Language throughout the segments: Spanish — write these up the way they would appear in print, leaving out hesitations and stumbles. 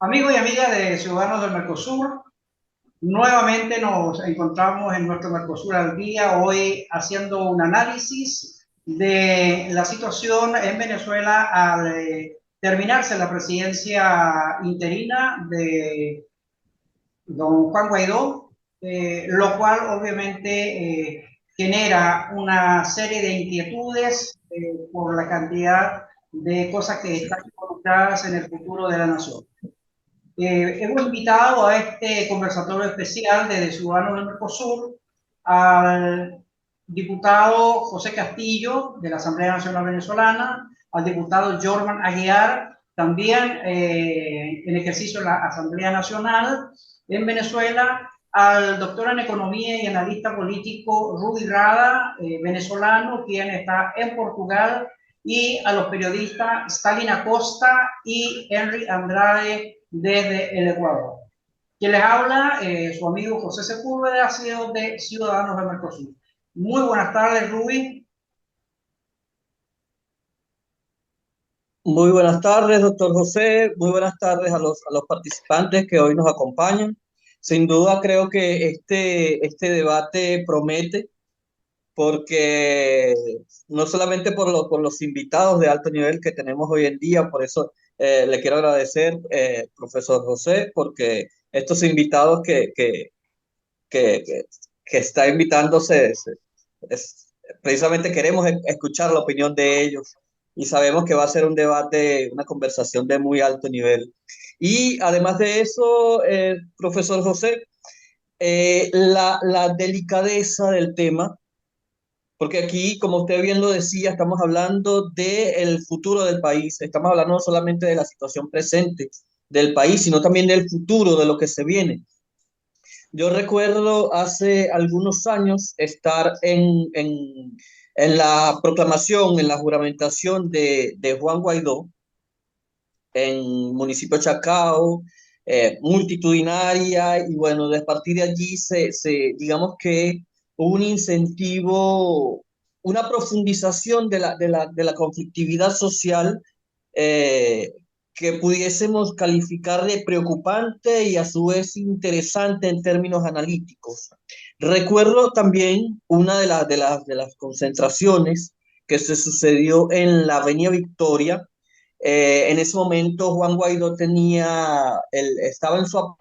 Amigos y amigas de Ciudadanos del Mercosur, nuevamente nos encontramos en nuestro Mercosur al día, hoy haciendo un análisis de la situación en Venezuela al terminarse la presidencia interina de don Juan Guaidó, lo cual obviamente genera una serie de inquietudes por la cantidad de cosas que están involucradas en el futuro de la nación. Hemos invitado a este conversatorio especial desde Ciudadanos del Mercosur al diputado José Castillo de la Asamblea Nacional Venezolana, al diputado Jorman Aguiar, también en ejercicio de la Asamblea Nacional en Venezuela, al doctor en Economía y analista político Rudy Rada, venezolano, quien está en Portugal, y a los periodistas Stalin Acosta y Henry Andrade desde el Ecuador. Quien les habla, su amigo José Sepúlveda, CEO de Ciudadanos del Mercosur. Muy buenas tardes, Rubí. Muy buenas tardes, doctor José. Muy buenas tardes a los participantes que hoy nos acompañan. Sin duda creo que este debate promete porque no solamente por los invitados de alto nivel que tenemos hoy en día, por eso le quiero agradecer, profesor José, porque estos invitados que, que, que está invitándose, precisamente queremos escuchar la opinión de ellos y sabemos que va a ser un debate, una conversación de muy alto nivel. Y además de eso, profesor José, la delicadeza del tema, porque aquí, como usted bien lo decía, estamos hablando del futuro del país, estamos hablando no solamente de la situación presente del país, sino también del futuro, de lo que se viene. Yo recuerdo hace algunos años estar en la proclamación, en la juramentación de Juan Guaidó en municipio de Chacao, multitudinaria, y bueno, de partir de allí digamos que hubo un incentivo, una profundización de la conflictividad social, eh, que pudiésemos calificar de preocupante y a su vez interesante en términos analíticos. Recuerdo también una de las concentraciones que se sucedió en la Avenida Victoria. En ese momento Juan Guaidó estaba en su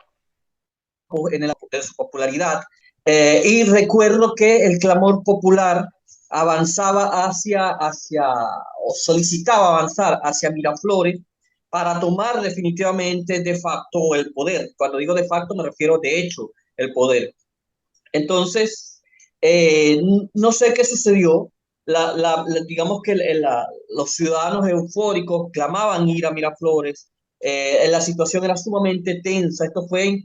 popularidad, y recuerdo que el clamor popular avanzaba o solicitaba avanzar hacia Miraflores para tomar definitivamente de facto el poder. Cuando digo de facto me refiero de hecho el poder. Entonces, no sé qué sucedió. Digamos que los ciudadanos eufóricos clamaban ir a Miraflores. La situación era sumamente tensa. Esto fue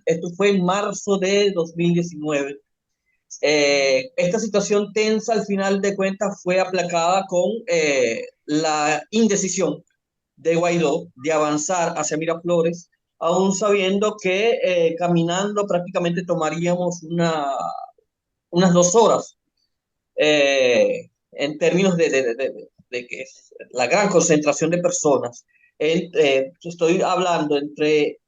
en marzo de 2019. Esta situación tensa, al final de cuentas, fue aplacada con la indecisión de Guaidó de avanzar hacia Miraflores, aún sabiendo que caminando prácticamente tomaríamos unas 2 horas, en términos de que es la gran concentración de personas. Estoy hablando entre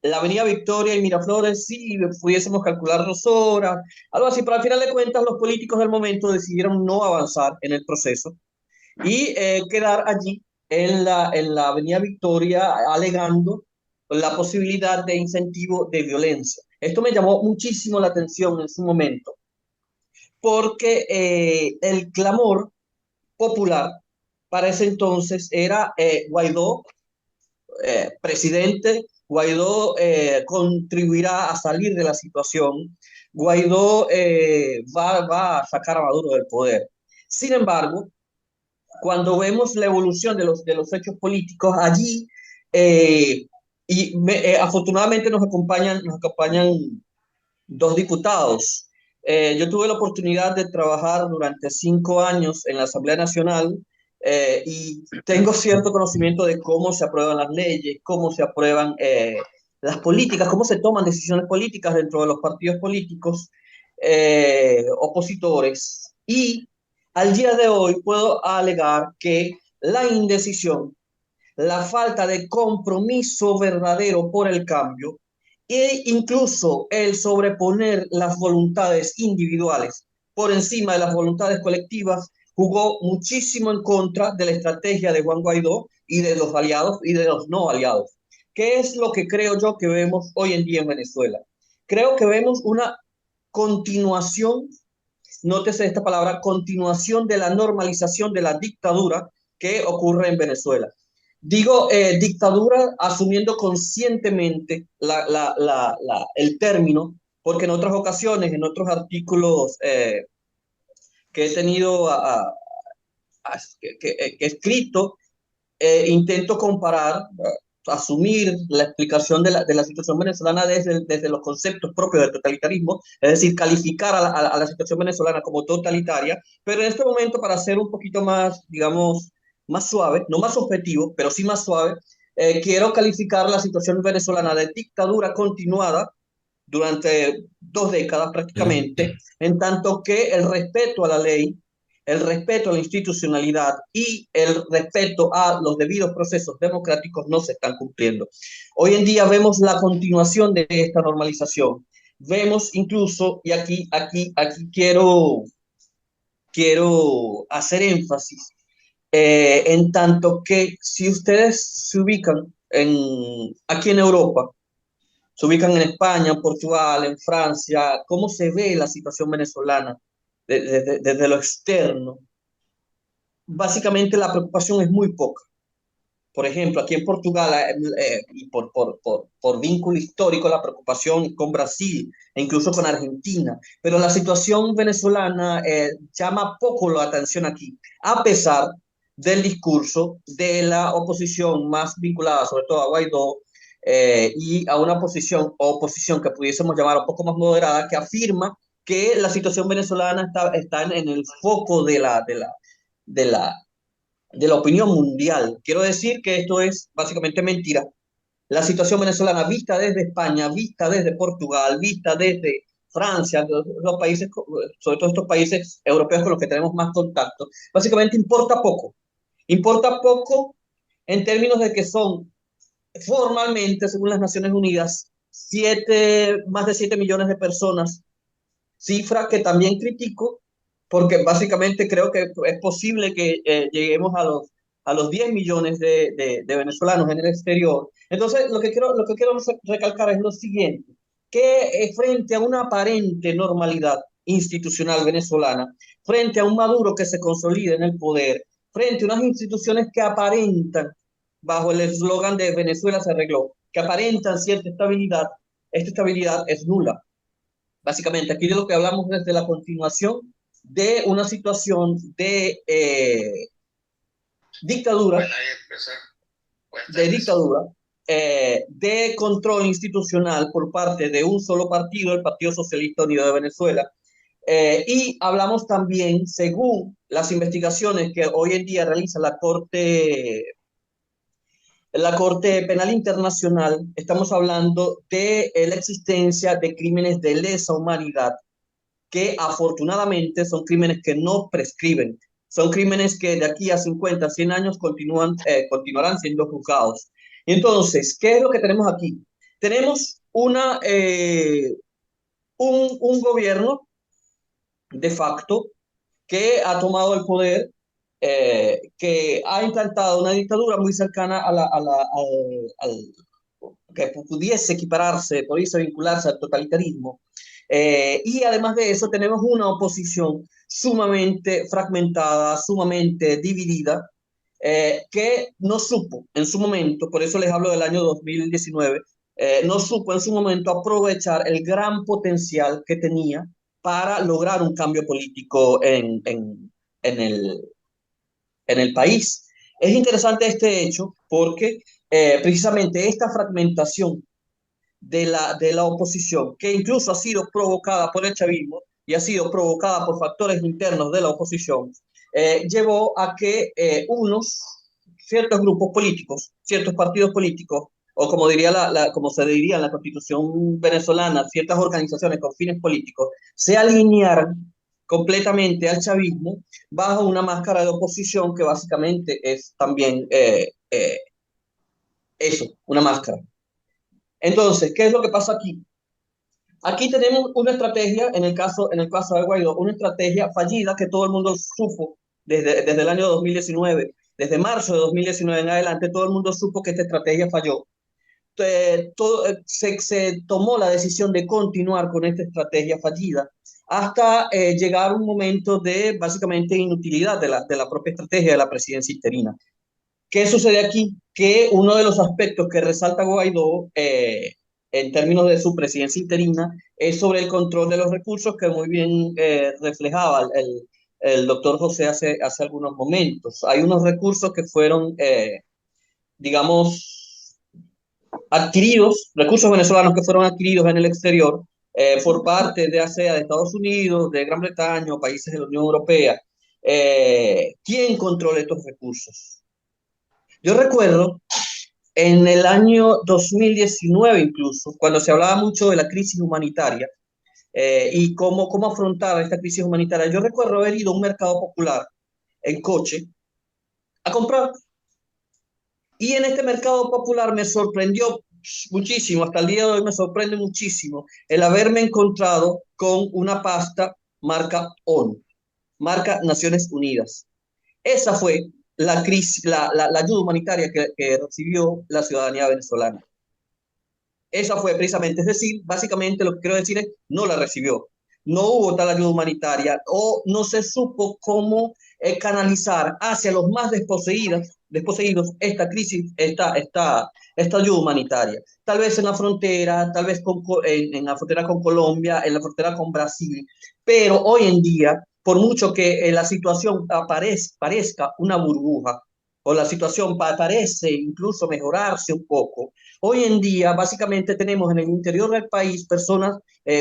la Avenida Victoria y Miraflores, sí, pudiésemos calcular 2 horas, algo así, pero al final de cuentas los políticos del momento decidieron no avanzar en el proceso y quedar allí en la Avenida Victoria, alegando la posibilidad de incentivo de violencia. Esto me llamó muchísimo la atención en su momento, porque el clamor popular para ese entonces era Guaidó, presidente, Guaidó contribuirá a salir de la situación, Guaidó va a sacar a Maduro del poder. Sin embargo, cuando vemos la evolución de los hechos políticos allí, eh, afortunadamente nos acompañan 2 diputados. Yo tuve la oportunidad de trabajar durante 5 años en la Asamblea Nacional, y tengo cierto conocimiento de cómo se aprueban las leyes, cómo se aprueban las políticas, cómo se toman decisiones políticas dentro de los partidos políticos opositores. Y al día de hoy puedo alegar que la indecisión la falta de compromiso verdadero por el cambio e incluso el sobreponer las voluntades individuales por encima de las voluntades colectivas jugó muchísimo en contra de la estrategia de Juan Guaidó y de los aliados y de los no aliados. ¿Qué es lo que creo yo que vemos hoy en día en Venezuela? Creo que vemos una continuación, nótese esta palabra, continuación de la normalización de la dictadura que ocurre en Venezuela. Digo dictadura asumiendo conscientemente el término, porque en otras ocasiones, en otros artículos que he tenido que he escrito, intento comparar, asumir la explicación de la situación venezolana desde los conceptos propios del totalitarismo, es decir, calificar a la situación venezolana como totalitaria, pero en este momento, para ser un poquito más, digamos, más suave, no más objetivo, pero sí más suave, quiero calificar la situación venezolana de dictadura continuada durante 2 décadas prácticamente, en tanto que el respeto a la ley, el respeto a la institucionalidad y el respeto a los debidos procesos democráticos no se están cumpliendo. Hoy en día vemos la continuación de esta normalización. Vemos incluso, y aquí quiero hacer énfasis, en tanto que si ustedes se ubican aquí en Europa, se ubican en España, en Portugal, en Francia, cómo se ve la situación venezolana desde lo externo. Básicamente la preocupación es muy poca. Por ejemplo, aquí en Portugal, y por vínculo histórico, la preocupación con Brasil e incluso con Argentina. Pero la situación venezolana llama poco la atención aquí, a pesar del discurso de la oposición más vinculada, sobre todo a Guaidó, y a una oposición que pudiésemos llamar un poco más moderada, que afirma que la situación venezolana está en el foco de la, de la opinión mundial. Quiero decir que esto es básicamente mentira. La situación venezolana vista desde España, vista desde Portugal, vista desde Francia, los países, sobre todo estos países europeos con los que tenemos más contacto, básicamente importa poco. Importa poco en términos de que son formalmente, según las Naciones Unidas, más de 7 millones de personas, cifra que también critico, porque básicamente creo que es posible que lleguemos a los 10 millones de venezolanos en el exterior. Entonces, lo que quiero recalcar es lo siguiente, que frente a una aparente normalidad institucional venezolana, frente a un Maduro que se consolida en el poder, frente a unas instituciones que aparentan, bajo el eslogan de Venezuela se arregló, que aparentan cierta estabilidad, esta estabilidad es nula. Básicamente, aquí de lo que hablamos desde la continuación de una situación de dictadura, de control institucional por parte de un solo partido, el Partido Socialista Unido de Venezuela. Y hablamos también, según las investigaciones que hoy en día realiza la Corte Penal Internacional, estamos hablando de la existencia de crímenes de lesa humanidad que afortunadamente son crímenes que no prescriben, son crímenes que de aquí a 50, 100 años continuarán siendo juzgados. Entonces, ¿qué es lo que tenemos aquí? Tenemos un gobierno de facto que ha tomado el poder, que ha implantado una dictadura muy cercana que pudiese equipararse, pudiese vincularse al totalitarismo. Y además de eso tenemos una oposición sumamente fragmentada, sumamente dividida, que no supo en su momento, por eso les hablo del año 2019, no supo en su momento aprovechar el gran potencial que tenía para lograr un cambio político en en el país. Es interesante este hecho porque precisamente esta fragmentación de la oposición, que incluso ha sido provocada por el chavismo y ha sido provocada por factores internos de la oposición, llevó a que ciertos grupos políticos, ciertos partidos políticos, o como se diría en la constitución venezolana, ciertas organizaciones con fines políticos, se alinearan completamente al chavismo bajo una máscara de oposición que básicamente es también Eso, una máscara. Entonces, ¿qué es lo que pasa aquí? Aquí tenemos una estrategia, en el caso de Guaidó, una estrategia fallida que todo el mundo supo desde el año 2019, desde marzo de 2019 en adelante, todo el mundo supo que esta estrategia falló. Se tomó la decisión de continuar con esta estrategia fallida hasta llegar un momento de básicamente inutilidad de la propia estrategia de la presidencia interina. ¿Qué sucede aquí? Que uno de los aspectos que resalta Guaidó en términos de su presidencia interina es sobre el control de los recursos que muy bien reflejaba el doctor José hace algunos momentos. Hay unos recursos que fueron, digamos, adquiridos, recursos venezolanos que fueron adquiridos en el exterior por parte de ASEA de Estados Unidos, de Gran Bretaña o países de la Unión Europea. ¿Quién controla estos recursos? Yo recuerdo en el año 2019 incluso, cuando se hablaba mucho de la crisis humanitaria y cómo afrontar esta crisis humanitaria, yo recuerdo haber ido a un mercado popular en coche a comprar. Y en este mercado popular me sorprendió muchísimo, hasta el día de hoy me sorprende muchísimo el haberme encontrado con una pasta marca ONU, marca Naciones Unidas. Esa fue la crisis, la ayuda humanitaria que recibió la ciudadanía venezolana. Esa fue precisamente, es decir, básicamente lo que quiero decir es, no la recibió. No hubo tal ayuda humanitaria o no se supo cómo canalizar hacia los más desposeídos esta crisis, esta ayuda humanitaria. Tal vez en la frontera, tal vez en la frontera con Colombia, en la frontera con Brasil, pero hoy en día, por mucho que la situación parezca una burbuja, o la situación parece incluso mejorarse un poco, hoy en día, básicamente, tenemos en el interior del país personas,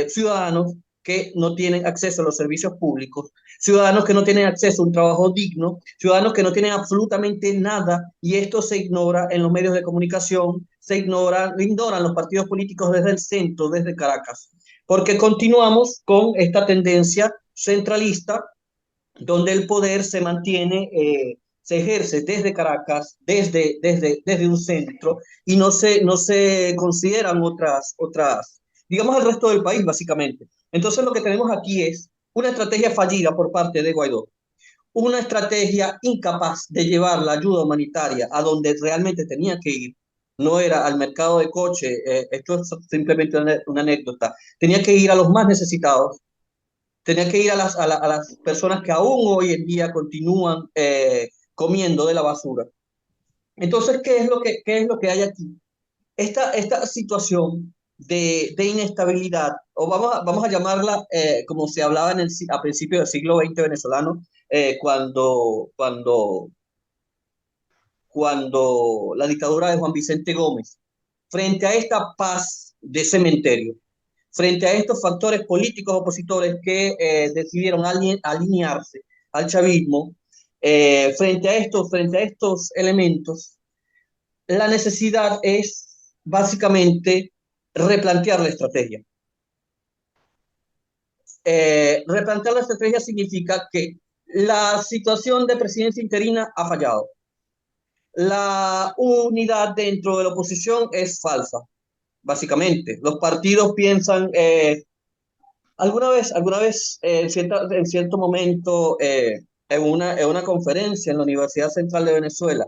ciudadanos que no tienen acceso a los servicios públicos, ciudadanos que no tienen acceso a un trabajo digno, ciudadanos que no tienen absolutamente nada y esto se ignora en los medios de comunicación, ignoran los partidos políticos desde el centro, desde Caracas, porque continuamos con esta tendencia centralista donde el poder se mantiene, se ejerce desde Caracas, desde un centro, y no se consideran digamos, el resto del país, básicamente. Entonces, lo que tenemos aquí es una estrategia fallida por parte de Guaidó, una estrategia incapaz de llevar la ayuda humanitaria a donde realmente tenía que ir. No era al mercado de coche, esto es simplemente una anécdota, tenía que ir a los más necesitados, tenía que ir a las personas que aún hoy en día continúan comiendo de la basura. Entonces, ¿qué es lo que hay aquí? Esta situación de inestabilidad, o vamos a llamarla como se hablaba a principios del siglo XX venezolano, cuando la dictadura de Juan Vicente Gómez, frente a esta paz de cementerio, frente a estos factores políticos opositores que decidieron alinearse al chavismo, frente a estos elementos, la necesidad es básicamente replantear la estrategia. Replantear la estrategia significa que la situación de presidencia interina ha fallado. La unidad dentro de la oposición es falsa, básicamente. Los partidos piensan, alguna vez en cierto momento, en una conferencia en la Universidad Central de Venezuela,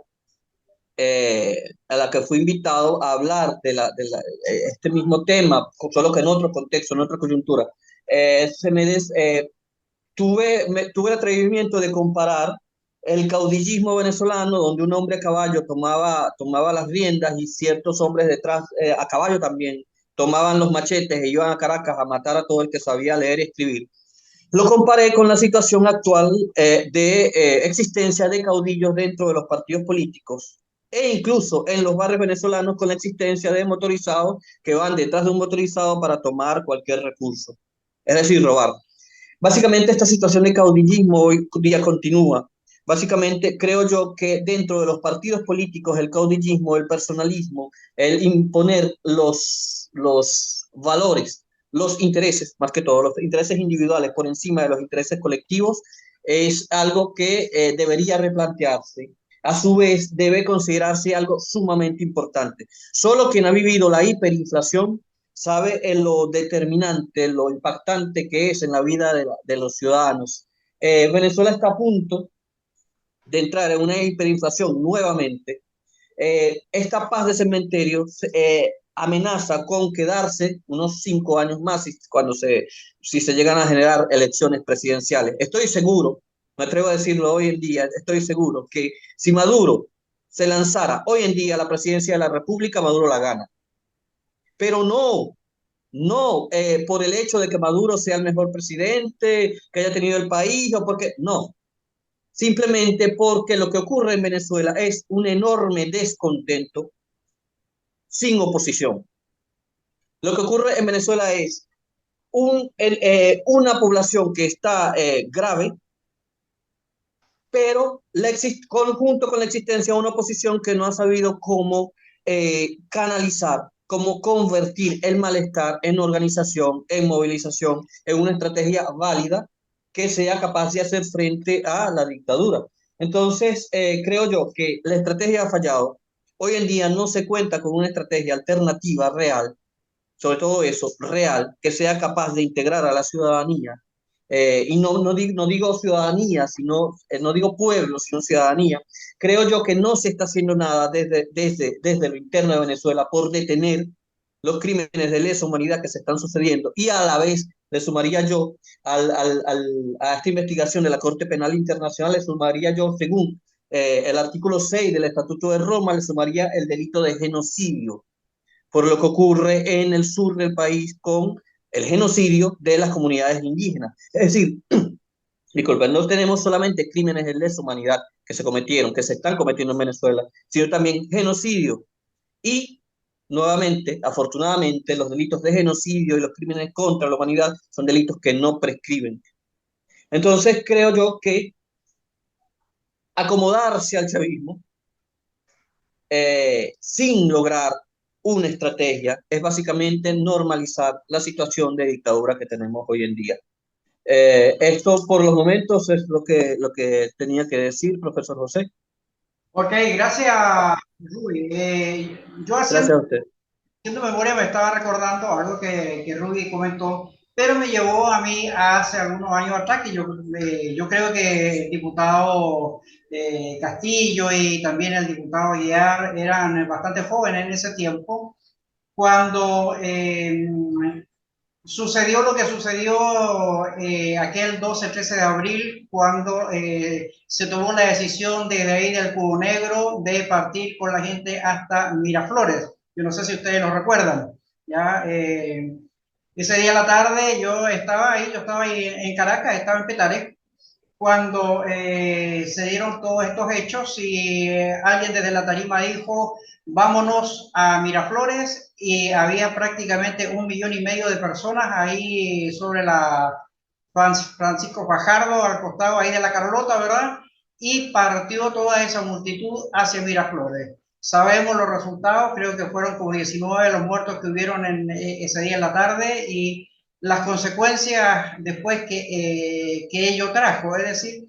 a la que fui invitado a hablar de este mismo tema, solo que en otro contexto, en otra coyuntura, tuve el atrevimiento de comparar el caudillismo venezolano, donde un hombre a caballo tomaba las riendas y ciertos hombres detrás, a caballo también, tomaban los machetes e iban a Caracas a matar a todo el que sabía leer y escribir. Lo comparé con la situación actual de existencia de caudillos dentro de los partidos políticos e incluso en los barrios venezolanos con la existencia de motorizados que van detrás de un motorizado para tomar cualquier recurso, es decir, robar. Básicamente esta situación de caudillismo hoy día continúa. Básicamente creo yo que dentro de los partidos políticos el caudillismo, el personalismo, el imponer los valores, los intereses, más que todo, los intereses individuales por encima de los intereses colectivos, es algo que debería replantearse. a su vez debe considerarse algo sumamente importante. Solo quien ha vivido la hiperinflación sabe en lo determinante, lo impactante que es en la vida de los ciudadanos. Venezuela está a punto de entrar en una hiperinflación nuevamente. Esta paz de cementerio amenaza con quedarse unos 5 años más si se llegan a generar elecciones presidenciales. Estoy seguro, me atrevo a decirlo hoy en día, estoy seguro que si Maduro se lanzara hoy en día a la presidencia de la República, Maduro la gana. Pero no por el hecho de que Maduro sea el mejor presidente que haya tenido el país o porque no, simplemente porque lo que ocurre en Venezuela es un enorme descontento sin oposición. Lo que ocurre en Venezuela es una población que está grave, pero junto con la existencia de una oposición que no ha sabido cómo canalizar, cómo convertir el malestar en organización, en movilización, en una estrategia válida que sea capaz de hacer frente a la dictadura. Entonces, creo yo que la estrategia ha fallado. Hoy en día no se cuenta con una estrategia alternativa real, sobre todo eso, real, que sea capaz de integrar a la ciudadanía. Y no digo ciudadanía, no digo pueblo, sino ciudadanía. Creo yo que no se está haciendo nada desde lo interno de Venezuela por detener los crímenes de lesa humanidad que se están sucediendo. Y a la vez le sumaría yo a esta investigación de la Corte Penal Internacional, le sumaría yo, según el artículo 6 del Estatuto de Roma, le sumaría el delito de genocidio por lo que ocurre en el sur del país con el genocidio de las comunidades indígenas. Es decir, disculpen, no tenemos solamente crímenes de lesa humanidad que se cometieron, que se están cometiendo en Venezuela, sino también genocidio. Y nuevamente, afortunadamente, los delitos de genocidio y los crímenes contra la humanidad son delitos que no prescriben. Entonces, creo yo que acomodarse al chavismo sin lograr una estrategia es básicamente normalizar la situación de dictadura que tenemos hoy en día. Esto por los momentos es lo que tenía que decir, profesor José. Ok, gracias, Rui. Yo Gracias a usted. haciendo memoria me estaba recordando algo que Ruby comentó, pero me llevó a mí hace algunos años atrás, que yo creo que el diputado Castillo y también el diputado Guiar eran bastante jóvenes en ese tiempo, cuando sucedió lo que sucedió aquel 12-13 de abril, cuando se tomó la decisión desde ahí del Cubo Negro de partir con la gente hasta Miraflores. Yo no sé si ustedes lo recuerdan. Ya, ese día a la tarde yo estaba ahí en Caracas, estaba en Petare, cuando se dieron todos estos hechos y alguien desde la tarima dijo, vámonos a Miraflores, y había prácticamente 1,5 millones de personas ahí sobre la Francisco Fajardo, al costado ahí de la Carlota, ¿verdad? Y partió toda esa multitud hacia Miraflores. Sabemos los resultados, creo que fueron como 19 los muertos que hubieron ese día en la tarde, y las consecuencias después que ello trajo, es decir,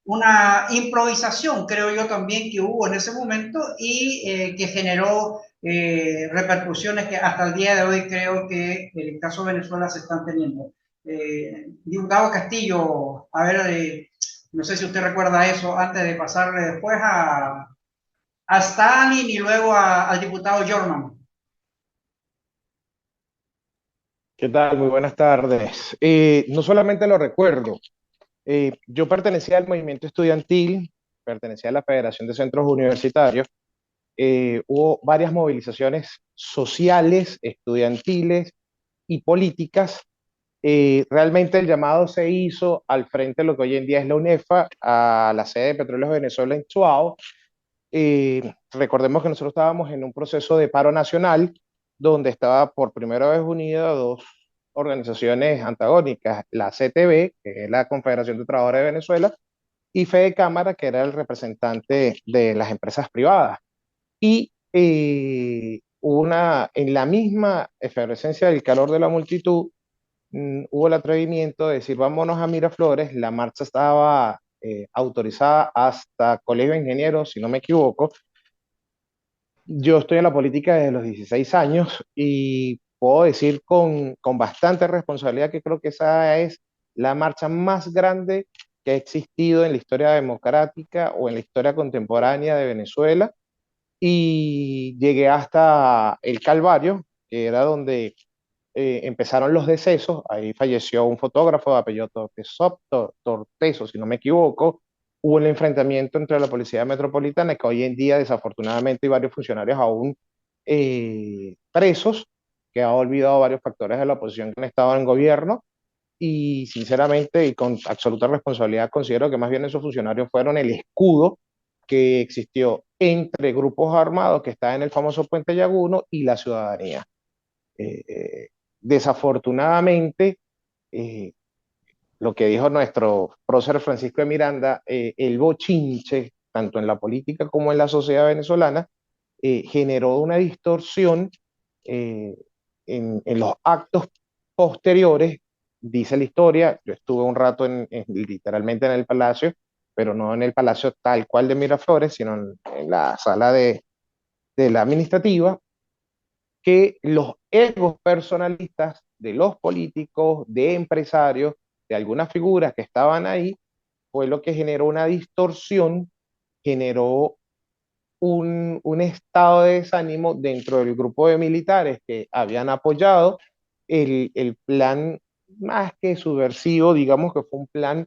una improvisación, creo yo también que hubo en ese momento, y que generó repercusiones que hasta el día de hoy creo que en el caso de Venezuela se están teniendo. Diputado Castillo, a ver, no sé si usted recuerda eso antes de pasarle después a Stalin y luego al diputado Jorman. ¿Qué tal? Muy buenas tardes. No solamente lo recuerdo, yo pertenecía al movimiento estudiantil, pertenecía a la Federación de Centros Universitarios. Hubo varias movilizaciones sociales, estudiantiles y políticas. Realmente el llamado se hizo al frente de lo que hoy en día es la UNEFA, a la sede de Petróleos de Venezuela en Chuao. Recordemos que nosotros estábamos en un proceso de paro nacional donde estaba por primera vez unida dos organizaciones antagónicas, la CTV, que es la Confederación de Trabajadores de Venezuela, y Fede Cámara, que era el representante de las empresas privadas. Y en la misma efervescencia del calor de la multitud, hubo el atrevimiento de decir, vámonos a Miraflores. La marcha estaba autorizada hasta colegio de ingenieros, si no me equivoco. Yo estoy en la política desde los 16 años y puedo decir con bastante responsabilidad que creo que esa es la marcha más grande que ha existido en la historia democrática o en la historia contemporánea de Venezuela. Y llegué hasta el Calvario, que era donde empezaron los decesos. Ahí falleció un fotógrafo de apellido Torteso, si no me equivoco. Hubo un enfrentamiento entre la Policía Metropolitana, que hoy en día desafortunadamente hay varios funcionarios aún presos, que ha olvidado varios factores de la oposición que han estado en gobierno. Y sinceramente y con absoluta responsabilidad considero que más bien esos funcionarios fueron el escudo que existió entre grupos armados que está en el famoso Puente Llaguno y la ciudadanía. Eh, eh, Desafortunadamente, eh, lo que dijo nuestro prócer Francisco de Miranda, el bochinche, tanto en la política como en la sociedad venezolana, generó una distorsión eh, en los actos posteriores. Dice la historia, yo estuve un rato literalmente en el palacio, pero no en el palacio tal cual de Miraflores, sino en la sala de la administrativa, que los egos personalistas de los políticos, de empresarios, de algunas figuras que estaban ahí, fue lo que generó una distorsión, generó un estado de desánimo dentro del grupo de militares que habían apoyado el plan más que subversivo, digamos que fue un plan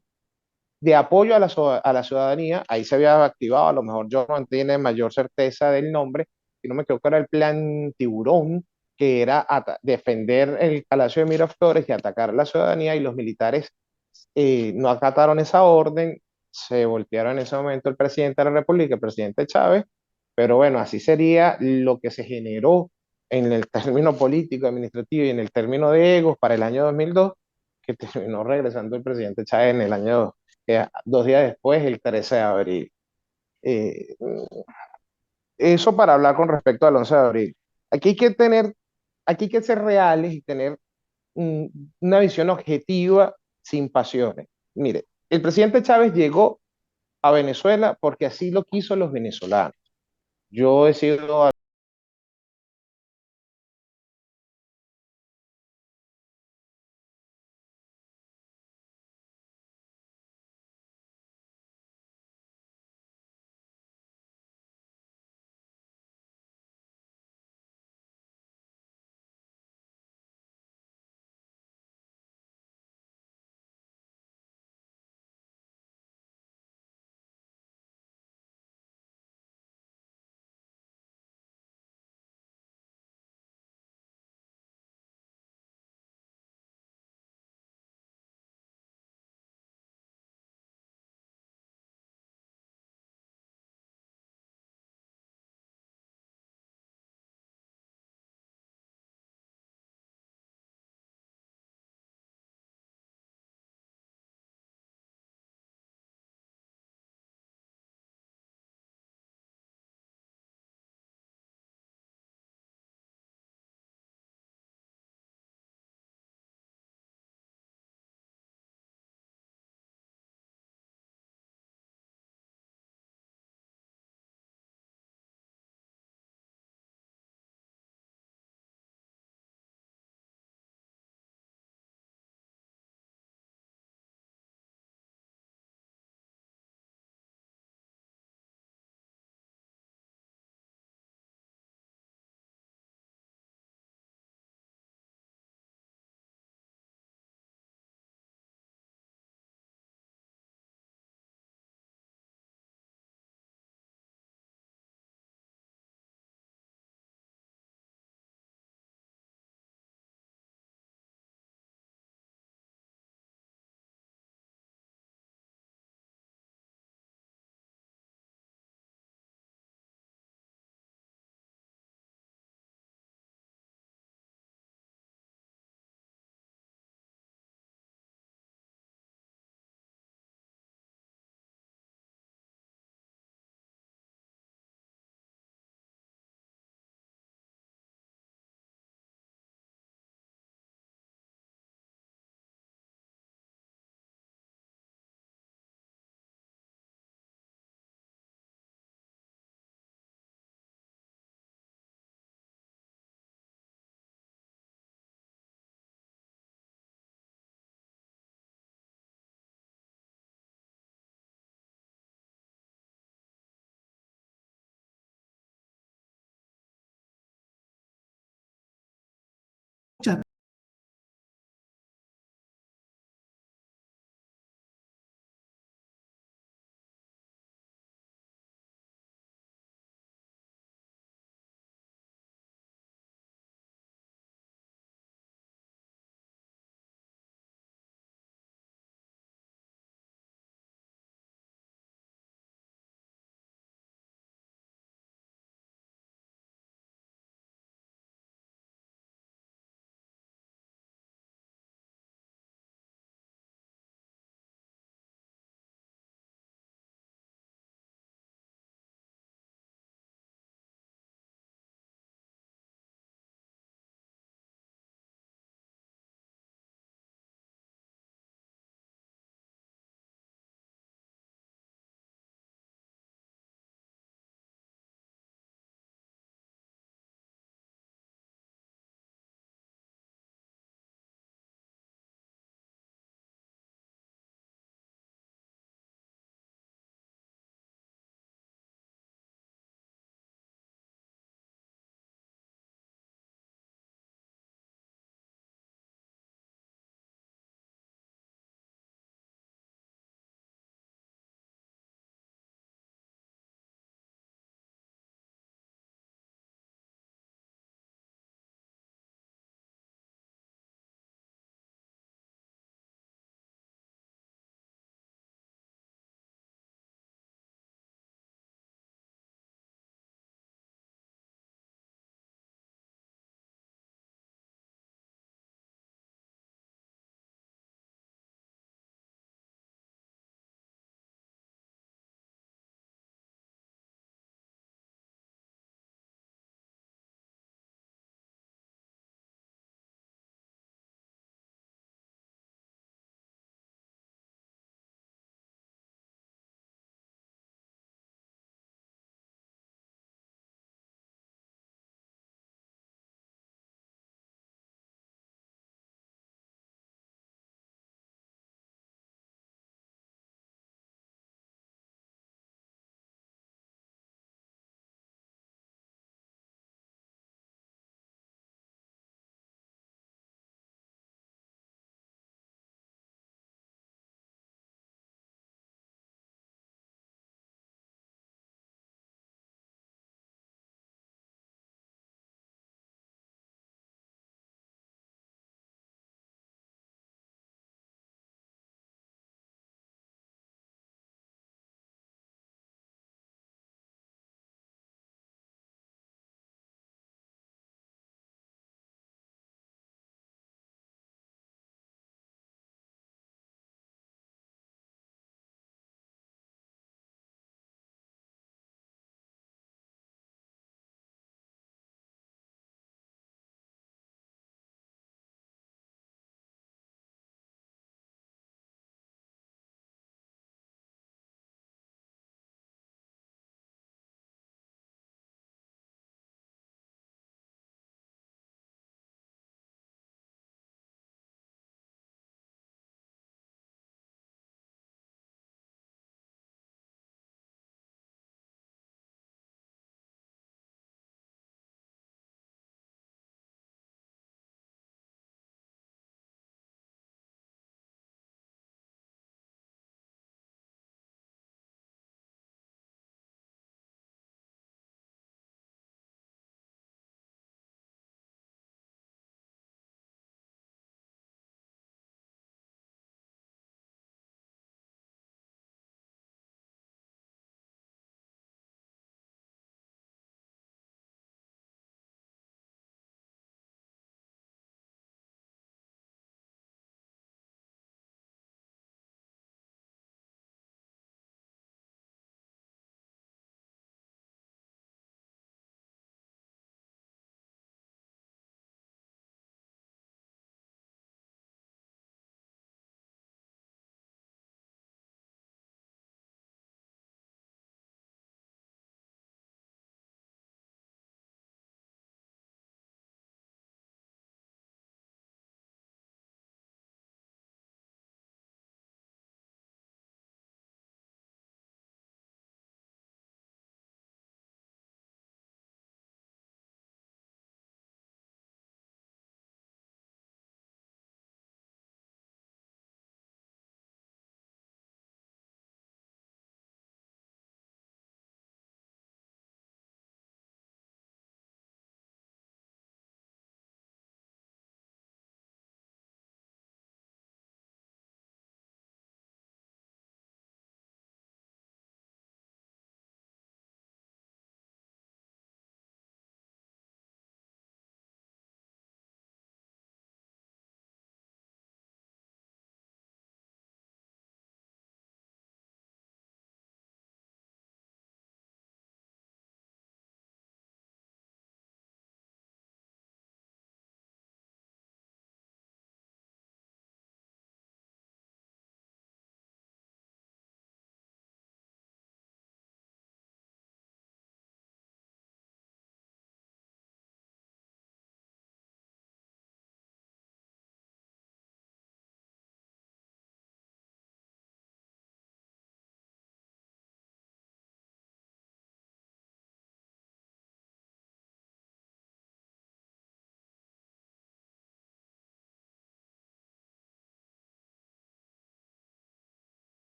de apoyo a la ciudadanía. Ahí se había activado, a lo mejor yo no tiene mayor certeza del nombre, si no me equivoco era el plan Tiburón, que era defender el Palacio de Miraflores y atacar a la ciudadanía, y los militares no acataron esa orden, se voltearon en ese momento el presidente de la República, el presidente Chávez, pero bueno, así sería lo que se generó en el término político, administrativo y en el término de egos para el año 2002, que terminó regresando el presidente Chávez en el año 2 días después, el 13 de abril. Eh, Eso para hablar con respecto al 11 de abril. Aquí hay que tener, aquí hay que ser reales y tener una visión objetiva sin pasiones. Mire, el presidente Chávez llegó a Venezuela porque así lo quiso los venezolanos. Yo he sido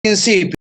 principio.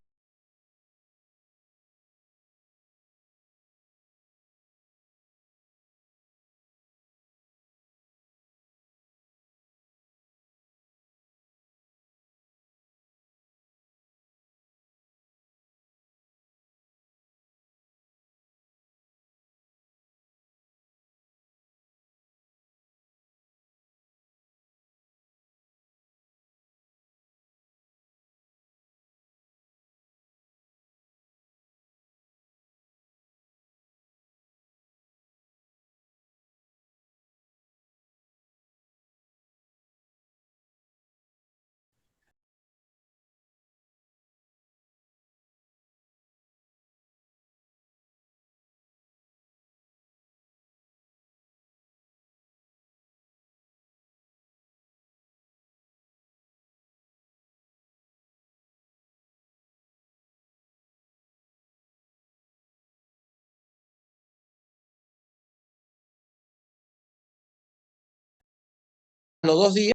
Los 2 días.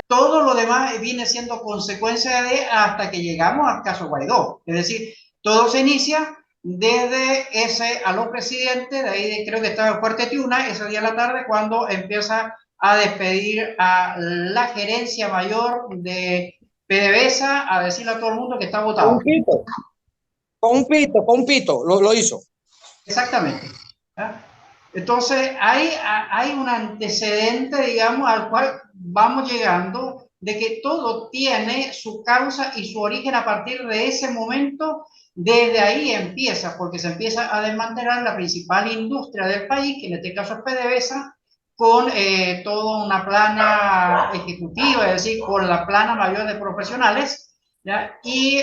Todo lo demás viene siendo consecuencia de hasta que llegamos al caso Guaidó. Es decir, todo se inicia desde ese aló presidente, de ahí creo que estaba en Fuerte Tiuna, ese día de la tarde, cuando empieza a despedir a la gerencia mayor de PDVSA, a decirle a todo el mundo que está votado. Con un pito, lo hizo. Exactamente. ¿Ah? Entonces, hay un antecedente, digamos, al cual vamos llegando, de que todo tiene su causa y su origen a partir de ese momento. Desde ahí empieza, porque se empieza a desmantelar la principal industria del país, que en este caso es PDVSA, con toda una plana ejecutiva, es decir, con la plana mayor de profesionales, ¿ya? Y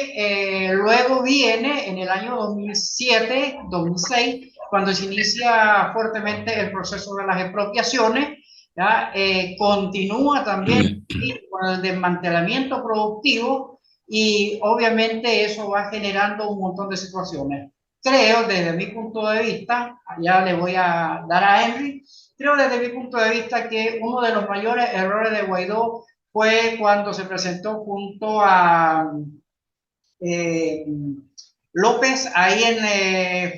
luego viene en el año 2007, 2006, cuando se inicia fuertemente el proceso de las expropiaciones, ¿ya? Continúa también con el desmantelamiento productivo y obviamente eso va generando un montón de situaciones. Creo, desde mi punto de vista, ya le voy a dar a Henry, creo desde mi punto de vista que uno de los mayores errores de Guaidó fue cuando se presentó junto a eh, López ahí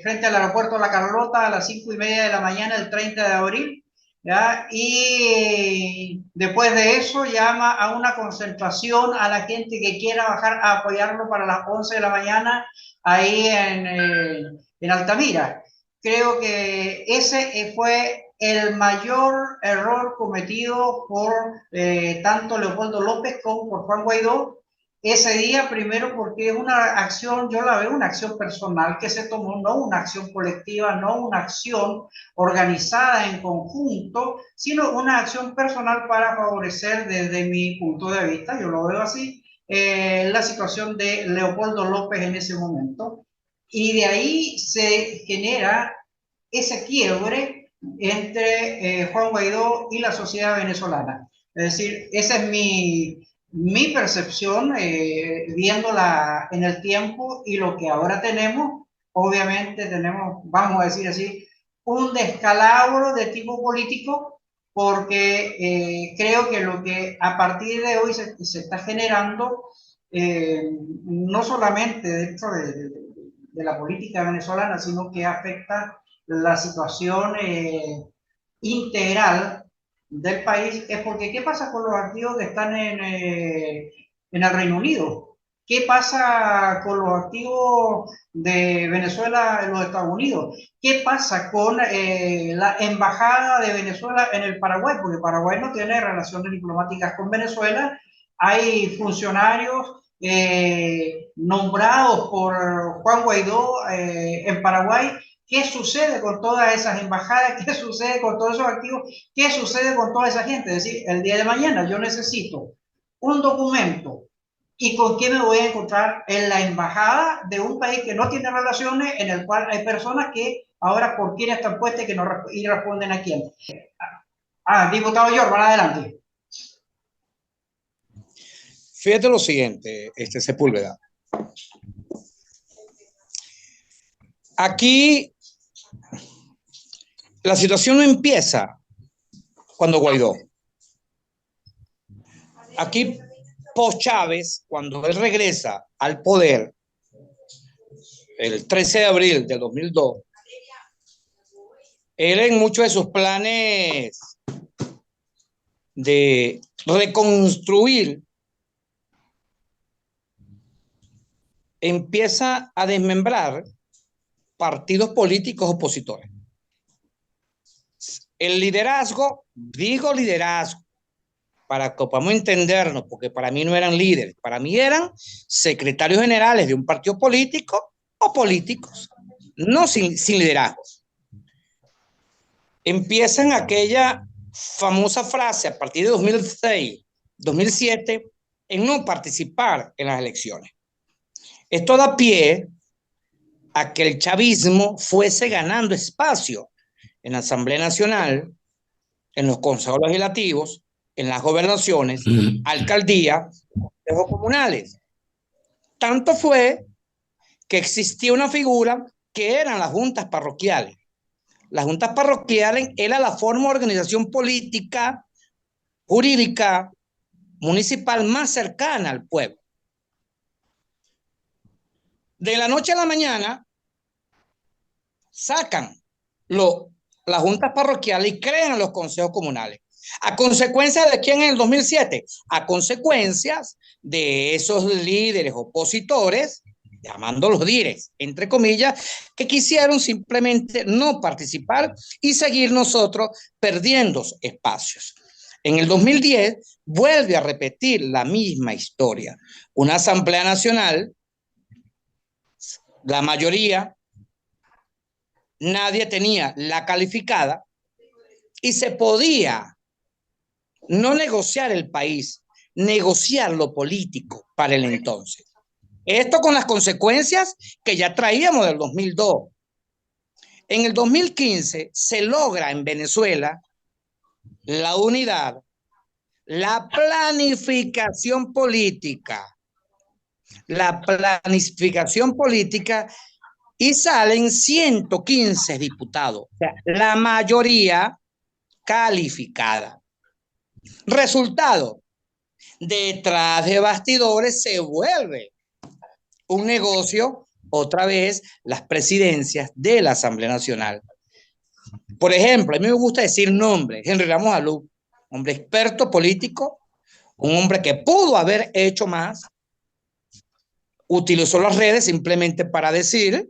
frente al aeropuerto La Carlota a las 5:30 de la mañana el 30 de abril, ¿ya? Y después de eso llama a una concentración a la gente que quiera bajar a apoyarlo para las 11 de la mañana ahí en Altamira. Creo que ese fue el mayor error cometido por tanto Leopoldo López como por Juan Guaidó ese día, primero porque es una acción, yo la veo una acción personal que se tomó, no una acción colectiva, no una acción organizada en conjunto, sino una acción personal para favorecer desde mi punto de vista, yo lo veo así, la situación de Leopoldo López en ese momento. Y de ahí se genera ese quiebre entre Juan Guaidó y la sociedad venezolana. Es decir, esa es mi percepción, viéndola en el tiempo y lo que ahora tenemos, obviamente tenemos, vamos a decir así, un descalabro de tipo político, porque creo que lo que a partir de hoy se está generando, no solamente dentro de la política venezolana, sino que afecta la situación integral del país, es porque ¿qué pasa con los activos que están en el Reino Unido? ¿Qué pasa con los activos de Venezuela en los Estados Unidos? ¿Qué pasa con la embajada de Venezuela en el Paraguay? Porque Paraguay no tiene relaciones diplomáticas con Venezuela. Hay funcionarios nombrados por Juan Guaidó en Paraguay. ¿Qué sucede con todas esas embajadas? ¿Qué sucede con todos esos activos? ¿Qué sucede con toda esa gente? Es decir, el día de mañana yo necesito un documento y con quién me voy a encontrar en la embajada de un país que no tiene relaciones, en el cual hay personas que ahora por quién están puestas y que no y responden a quién. Diputado Jordan, adelante. Fíjate lo siguiente, Sepúlveda. Aquí la situación no empieza cuando Guaidó. Aquí, post Chávez, cuando él regresa al poder, el 13 de abril del 2002, él en muchos de sus planes de reconstruir empieza a desmembrar partidos políticos opositores. El liderazgo, digo liderazgo, para que podamos entendernos, porque para mí no eran líderes, para mí eran secretarios generales de un partido político o políticos, no sin liderazgo. Empiezan aquella famosa frase a partir de 2006, 2007, en no participar en las elecciones. Esto da pie a que el chavismo fuese ganando espacio en la Asamblea Nacional, en los consejos legislativos, en las gobernaciones, alcaldías, consejos comunales. Tanto fue que existía una figura que eran las juntas parroquiales. Las juntas parroquiales era la forma de organización política, jurídica, municipal más cercana al pueblo. De la noche a la mañana sacan las juntas parroquiales y crean los consejos comunales. ¿A consecuencia de quién en el 2007? A consecuencias de esos líderes opositores, llamándolos líderes, entre comillas, que quisieron simplemente no participar y seguir nosotros perdiendo espacios. En el 2010 vuelve a repetir la misma historia. Una Asamblea Nacional, la mayoría, nadie tenía la calificada y se podía no negociar el país, negociar lo político para el entonces. Esto con las consecuencias que ya traíamos del 2002. En el 2015 se logra en Venezuela la unidad, la planificación política, y salen 115 diputados, o sea, la mayoría calificada. Resultado, detrás de bastidores se vuelve un negocio, otra vez, las presidencias de la Asamblea Nacional. Por ejemplo, a mí me gusta decir nombres. Henry Ramos Alú, hombre experto político, un hombre que pudo haber hecho más, utilizó las redes simplemente para decir,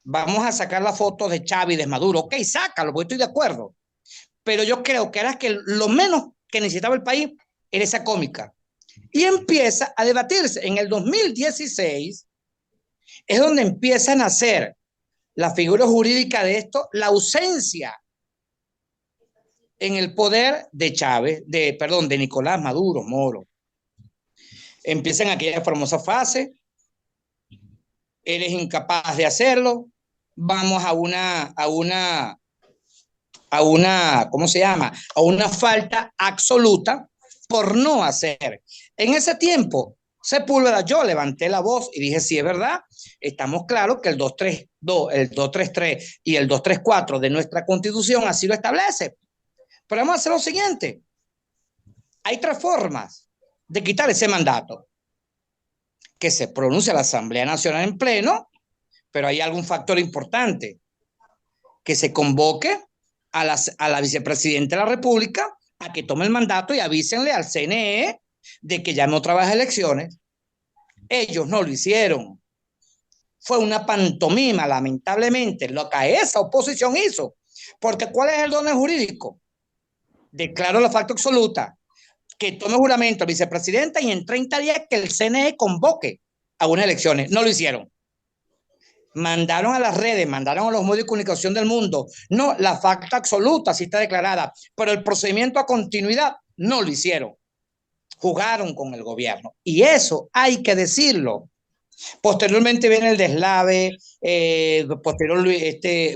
vamos a sacar la foto de Chávez y de Maduro. Ok, sácalo, porque estoy de acuerdo. Pero yo creo que era que lo menos que necesitaba el país era esa cómica. Y empieza a debatirse. En el 2016 es donde empieza a nacer la figura jurídica de esto, la ausencia en el poder de Chávez, de Nicolás Maduro Moro. Empieza en aquella famosa fase, eres incapaz de hacerlo, vamos a una, ¿cómo se llama? A una falta absoluta por no hacer. En ese tiempo, Sepúlveda, yo levanté la voz y dije, sí, es verdad, estamos claros que el 232, el 233 y el 234 de nuestra Constitución así lo establece. Pero vamos a hacer lo siguiente. Hay tres formas de quitar ese mandato. Que se pronuncie la Asamblea Nacional en pleno, pero hay algún factor importante. Que se convoque a la vicepresidenta de la República a que tome el mandato y avísenle al CNE de que llame otra vez a elecciones. Ellos no lo hicieron. Fue una pantomima, lamentablemente, lo que esa oposición hizo. Porque ¿cuál es el don jurídico? Declaro la facto absoluta, que tome juramento vicepresidenta y en 30 días que el CNE convoque a unas elecciones. No lo hicieron. Mandaron a las redes, mandaron a los medios de comunicación del mundo. No, la facta absoluta sí está declarada, pero el procedimiento a continuidad no lo hicieron. Jugaron con el gobierno. Y eso hay que decirlo. Posteriormente viene el deslave, posterior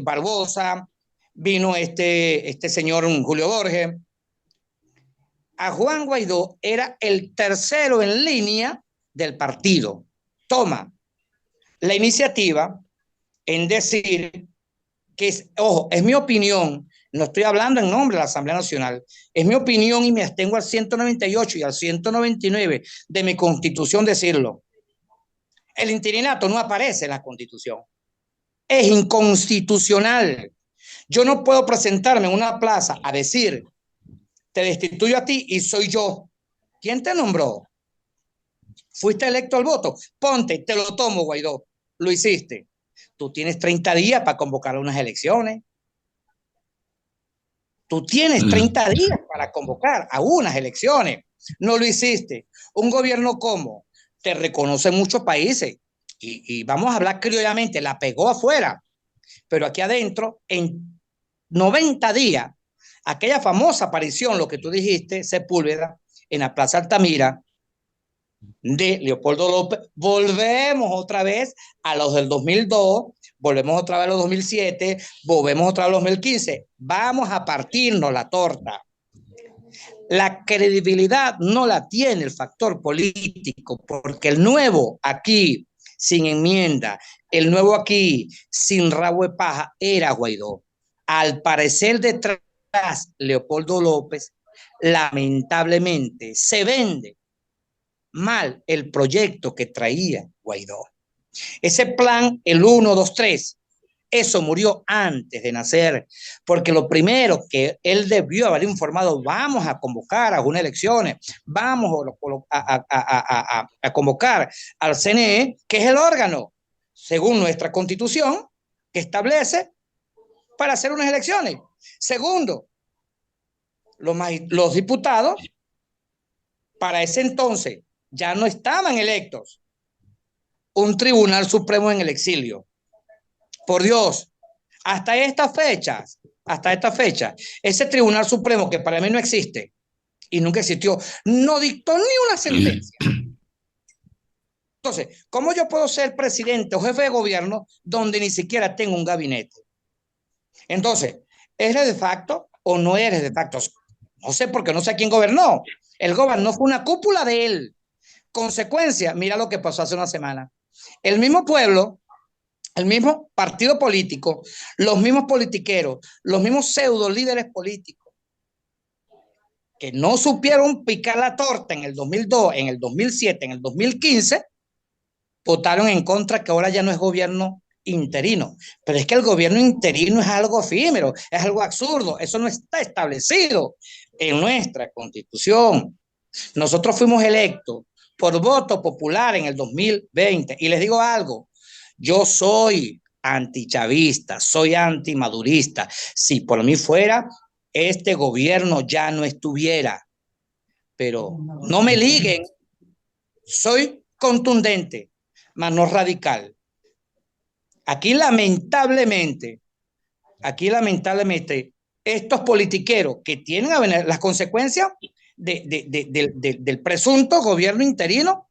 Barbosa, vino este señor Julio Borges. A Juan Guaidó era el tercero en línea del partido. Toma la iniciativa en decir que, ojo, es mi opinión, no estoy hablando en nombre de la Asamblea Nacional, es mi opinión y me abstengo al 198 y al 199 de mi Constitución decirlo. El interinato no aparece en la Constitución. Es inconstitucional. Yo no puedo presentarme en una plaza a decir, te destituyo a ti y soy yo. ¿Quién te nombró? Fuiste electo al voto. Ponte, te lo tomo, Guaidó. Lo hiciste. Tú tienes 30 días para convocar unas elecciones. Tú tienes 30 días para convocar a unas elecciones. No lo hiciste. Un gobierno como te reconoce en muchos países y vamos a hablar criollamente, la pegó afuera, pero aquí adentro, en 90 días, aquella famosa aparición, lo que tú dijiste, Sepúlveda, en la Plaza Altamira, de Leopoldo López, volvemos otra vez a los del 2002, volvemos otra vez a los 2007, volvemos otra vez a los 2015. Vamos a partirnos la torta. La credibilidad no la tiene el factor político, porque el nuevo aquí, sin enmienda, el nuevo aquí, sin rabo de paja, era Guaidó. Al parecer detrás, Leopoldo López, lamentablemente, se vende mal el proyecto que traía Guaidó. Ese plan, el 1, 2, 3, eso murió antes de nacer, porque lo primero que él debió haber informado, vamos a convocar a unas elecciones, vamos a convocar al CNE, que es el órgano, según nuestra Constitución, que establece para hacer unas elecciones. Segundo, los diputados, para ese entonces, ya no estaban electos. Un tribunal supremo en el exilio. Por Dios, hasta estas fechas, hasta esta fecha, ese Tribunal Supremo que para mí no existe y nunca existió, no dictó ni una sentencia. Entonces, ¿cómo yo puedo ser presidente o jefe de gobierno donde ni siquiera tengo un gabinete? Entonces, ¿eres de facto o no eres de facto? No sé porque no sé a quién gobernó. El gobierno fue una cúpula de él. Consecuencia, mira lo que pasó hace una semana. El mismo pueblo, el mismo partido político, los mismos politiqueros, los mismos pseudo líderes políticos que no supieron picar la torta en el 2002, en el 2007, en el 2015, votaron en contra, que ahora ya no es gobierno interino. Pero es que el gobierno interino es algo efímero, es algo absurdo. Eso no está establecido en nuestra Constitución. Nosotros fuimos electos por voto popular en el 2020. Y les digo algo, yo soy antichavista, soy antimadurista. Si por mí fuera, este gobierno ya no estuviera. Pero no me liguen, soy contundente, mas no radical. Aquí lamentablemente, estos politiqueros que tienen a venir las consecuencias del presunto gobierno interino,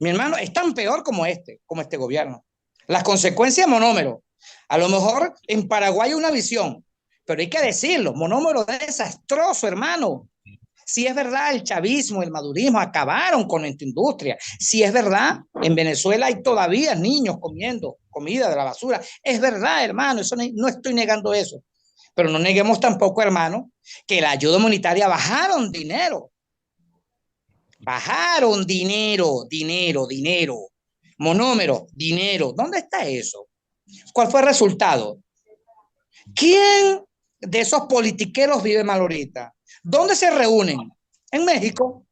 mi hermano, es tan peor como este gobierno. Las consecuencias, monómero. A lo mejor en Paraguay hay una visión, pero hay que decirlo, monómero desastroso, hermano. Si es verdad, el chavismo, el madurismo acabaron con nuestra industria. Si es verdad, en Venezuela hay todavía niños comiendo comida de la basura. Es verdad, hermano, eso no estoy negando eso. Pero no neguemos tampoco, hermano, que la ayuda humanitaria bajaron dinero. Bajaron dinero. Monómero, dinero. ¿Dónde está eso? ¿Cuál fue el resultado? ¿Quién de esos politiqueros vive mal ahorita? ¿Dónde se reúnen? En México.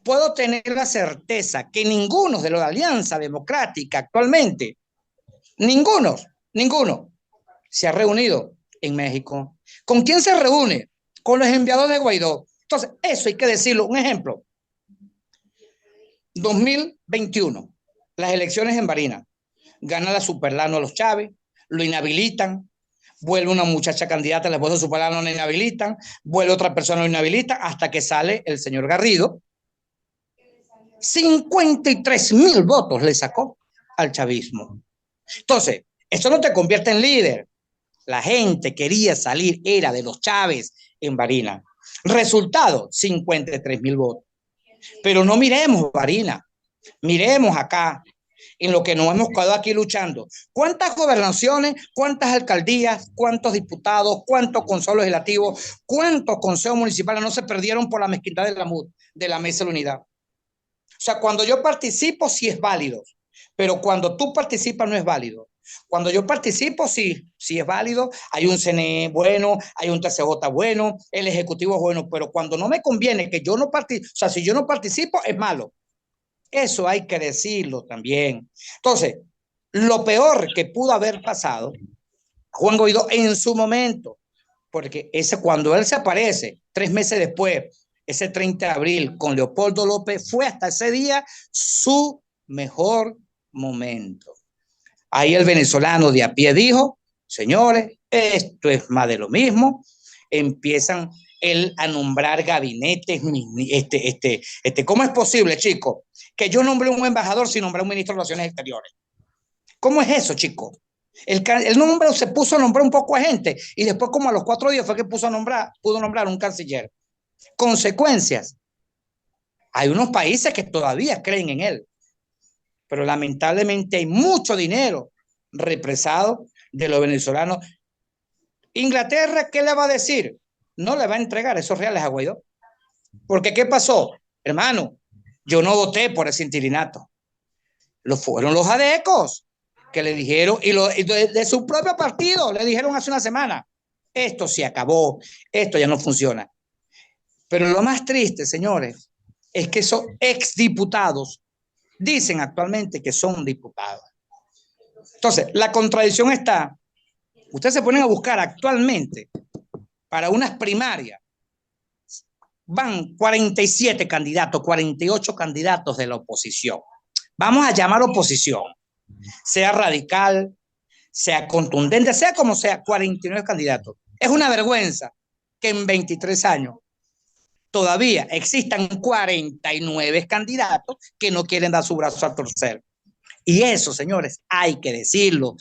Puedo tener la certeza que ninguno de los de la Alianza Democrática actualmente, ninguno, se ha reunido en México. ¿Con quién se reúne? Con los enviados de Guaidó. Entonces, eso hay que decirlo. Un ejemplo. 2021, las elecciones en Barinas. Gana la Superlano a los Chávez, lo inhabilitan, vuelve una muchacha candidata, la esposa de Superlano lo inhabilitan, vuelve otra persona lo inhabilita, hasta que sale el señor Garrido. 53,000 votos le sacó al chavismo. Entonces, eso no te convierte en líder. La gente quería salir, era de los Chávez en Barinas. Resultado, 53,000 votos. Pero no miremos Barinas, miremos acá, en lo que nos hemos quedado aquí luchando. ¿Cuántas gobernaciones, cuántas alcaldías, cuántos diputados, cuántos consejos legislativos, cuántos consejos municipales no se perdieron por la mezquindad de la Mesa de la Unidad? O sea, cuando yo participo, sí es válido, pero cuando tú participas no es válido. Cuando yo participo, sí es válido, hay un CNE bueno, hay un TCJ bueno, el Ejecutivo es bueno, pero cuando no me conviene que yo no participe, o sea, si yo no participo, es malo. Eso hay que decirlo también. Entonces, lo peor que pudo haber pasado, Juan Guaidó en su momento, porque cuando él se aparece 3 meses después, ese 30 de abril con Leopoldo López, fue hasta ese día su mejor momento. Ahí el venezolano de a pie dijo, señores, esto es más de lo mismo. Empiezan él a nombrar gabinetes. ¿Cómo es posible, chicos, que yo nombre un embajador sin nombrar un ministro de Relaciones Exteriores? ¿Cómo es eso, chicos? El nombre se puso a nombrar un poco de gente y después como a los 4 días fue que pudo nombrar un canciller. Consecuencias. Hay unos países que todavía creen en él, pero lamentablemente hay mucho dinero represado de los venezolanos. Inglaterra, ¿qué le va a decir? No le va a entregar esos reales a Guaidó. Porque ¿qué pasó? Hermano, yo no voté por ese interinato. Fueron los adecos que le dijeron, y de su propio partido le dijeron hace una semana, esto se acabó, esto ya no funciona. Pero lo más triste, señores, es que esos exdiputados dicen actualmente que son diputados. Entonces, la contradicción está, ustedes se ponen a buscar actualmente para unas primarias, van 47 candidatos, 48 candidatos de la oposición. Vamos a llamar oposición, sea radical, sea contundente, sea como sea, 49 candidatos. Es una vergüenza que en 23 años todavía existan 49 candidatos que no quieren dar su brazo a torcer. Y eso, señores, hay que decirlo.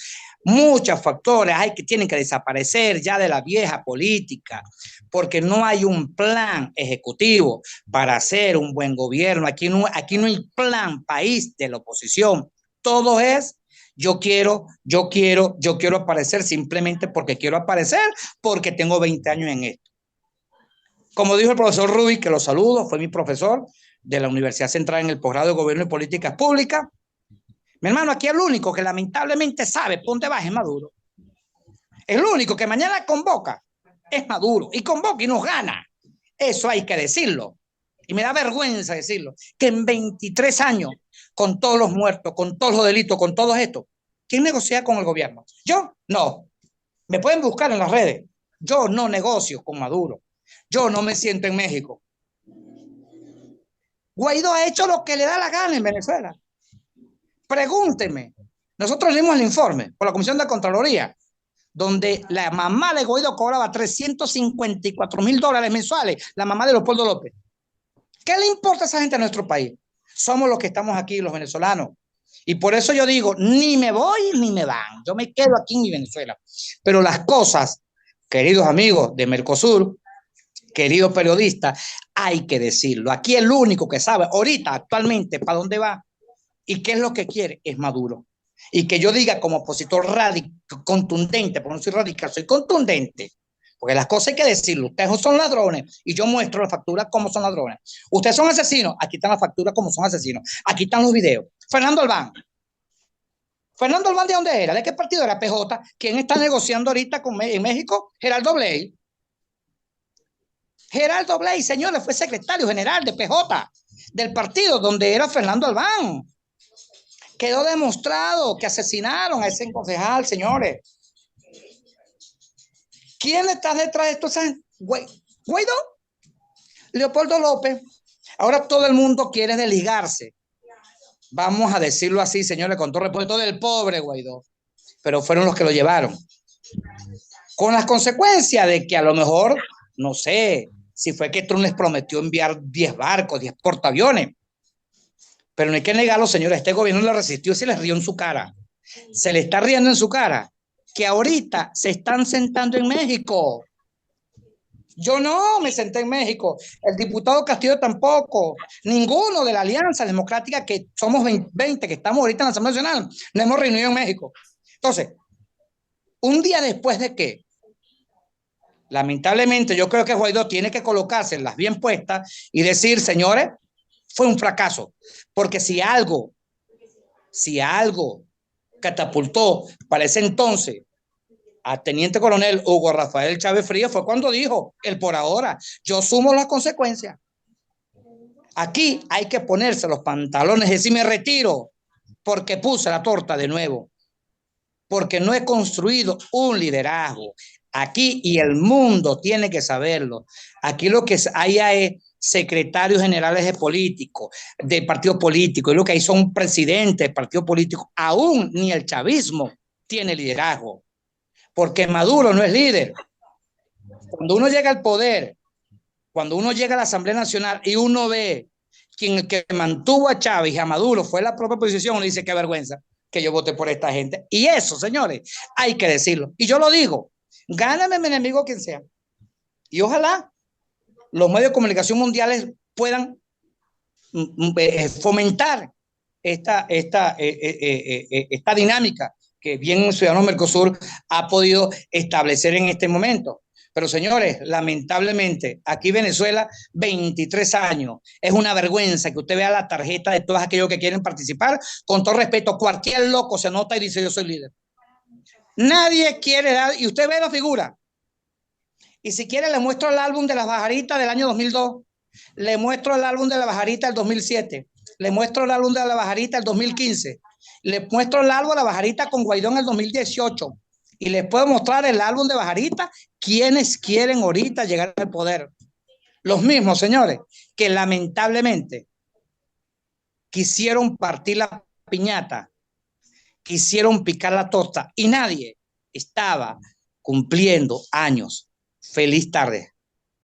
Muchos factores tienen que desaparecer ya de la vieja política, porque no hay un plan ejecutivo para hacer un buen gobierno. Aquí no hay plan país de la oposición. Todo es yo quiero aparecer simplemente porque quiero aparecer, porque tengo 20 años en esto. Como dijo el profesor Rubí, que lo saludo, fue mi profesor de la Universidad Central en el posgrado de Gobierno y Políticas Públicas. Mi hermano, aquí el único que lamentablemente sabe por dónde va es Maduro. El único que mañana convoca es Maduro. Y convoca y nos gana. Eso hay que decirlo. Y me da vergüenza decirlo. Que en 23 años, con todos los muertos, con todos los delitos, con todo esto, ¿quién negocia con el gobierno? Yo no. Me pueden buscar en las redes. Yo no negocio con Maduro. Yo no me siento en México. Guaidó ha hecho lo que le da la gana en Venezuela. Pregúnteme. Nosotros leímos el informe por la Comisión de Contraloría, donde la mamá de Guaidó cobraba $354,000 mensuales, la mamá de Leopoldo López. ¿Qué le importa a esa gente a nuestro país? Somos los que estamos aquí, los venezolanos. Y por eso yo digo, ni me voy ni me van. Yo me quedo aquí en mi Venezuela. Pero las cosas, queridos amigos de Mercosur, queridos periodistas, hay que decirlo. Aquí el único que sabe ahorita, actualmente, para dónde va y qué es lo que quiere es Maduro. Y que yo diga como opositor contundente, porque no soy radical, soy contundente, porque las cosas hay que decirlo. Ustedes son ladrones y yo muestro la factura como son ladrones. Ustedes son asesinos, aquí están las facturas como son asesinos. Aquí están los videos. Fernando Albán, ¿de dónde era? ¿De qué partido era? PJ. ¿Quién está negociando ahorita en México? Geraldo Blay. Geraldo Blay, señores, fue secretario general de PJ, del partido donde era Fernando Albán. Quedó demostrado que asesinaron a ese concejal, señores. ¿Quién está detrás de esto? Guaidó, Leopoldo López. Ahora todo el mundo quiere desligarse. Vamos a decirlo así, señores, con todo respeto, del pobre Guaidó. Pero fueron los que lo llevaron. Con las consecuencias de que a lo mejor, no sé, si fue que Trump les prometió enviar 10 barcos, 10 portaaviones. Pero no hay que negarlo, señores, este gobierno le resistió y se les rió en su cara. Se le está riendo en su cara que ahorita se están sentando en México. Yo no me senté en México, el diputado Castillo tampoco, ninguno de la Alianza Democrática, que somos 20 que estamos ahorita en la Asamblea Nacional, nos hemos reunido en México. Entonces, un día después de que, lamentablemente, yo creo que Guaidó tiene que colocarse las bien puestas y decir, señores, fue un fracaso, porque si algo catapultó para ese entonces a teniente coronel Hugo Rafael Chávez Frías fue cuando dijo, el por ahora, yo sumo las consecuencias. Aquí hay que ponerse los pantalones y decir, me retiro, porque puse la torta de nuevo, porque no he construido un liderazgo. Aquí, y el mundo tiene que saberlo, aquí lo que hay es secretarios generales de políticos, de partidos políticos, y lo que hay son presidentes de partidos políticos. Aún ni el chavismo tiene liderazgo, porque Maduro no es líder. Cuando uno llega al poder, cuando uno llega a la Asamblea Nacional y uno ve quien el que mantuvo a Chávez y a Maduro fue la propia oposición, uno dice qué vergüenza que yo voté por esta gente. Y eso, señores, hay que decirlo. Y yo lo digo, gáname mi enemigo quien sea. Y ojalá los medios de comunicación mundiales puedan fomentar esta dinámica que bien Ciudadanos Mercosur ha podido establecer en este momento. Pero señores, lamentablemente, aquí Venezuela, 23 años. Es una vergüenza que usted vea la tarjeta de todos aquellos que quieren participar. Con todo respeto, cualquier loco se anota y dice yo soy líder. Nadie quiere dar, y usted ve la figura. Y si quiere le muestro el álbum de las Bajaritas del año 2002. Le muestro el álbum de la Bajarita del 2007. Le muestro el álbum de la Bajarita del 2015. Le muestro el álbum de la Bajarita con Guaidó en el 2018. Y les puedo mostrar el álbum de Bajarita, quienes quieren ahorita llegar al poder. Los mismos, señores, que lamentablemente quisieron partir la piñata quisieron picar la torta y nadie estaba cumpliendo años. Feliz tarde.